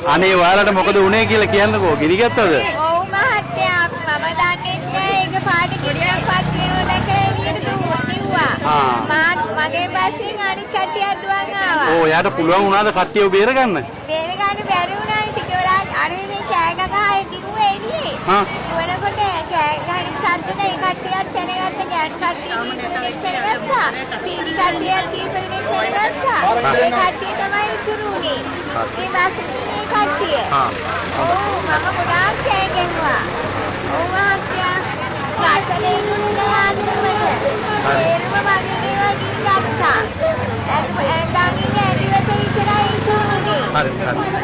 අනේ ඔයාලට මොකද වුනේ කියලා කියන්නකෝ. ගිනි ගත්තද? ඔව් මහත්තයා මම දන්නේ නැහැ ඒක පාට කිරියක්වත් වෙනවා දැකලා එළියට දුවුවා. මගේ බසින් අනිත් කට්ටියත් දුවන් ආවා. ඕ එයාට පුළුවන් වුණාද කට්ටියව බේරගන්න? බේරගන්න බැරි වුණානේ ටික වෙලාවක් අර මේ කෑ ගගා හිටියේ එළියේ. දුවනකොට කෑ ගහන සද්දට ඒ කට්ටියත් දැනගත්ත ගෑන් කට්ටිය කීපෙනෙක් දැනගත්තා. පීඩි කට්ටියත් කීපෙනෙක් දැනගත්තා. ඒ කට්ටිය තමයි ඉතුරු වුණේ. ඒ බසින් කට්ටිය. ඔව් මම ගොඩාක් කෑ ගැහුවා. ඔව් මහත්තයා කාටලේ දුන්නේ ආන්දරට. ඒරම මගේ දේවල් ගත්තා. එන්ඩාගින් ඇරිවත විතරයි ඉතුරුනේ. හරි හරි.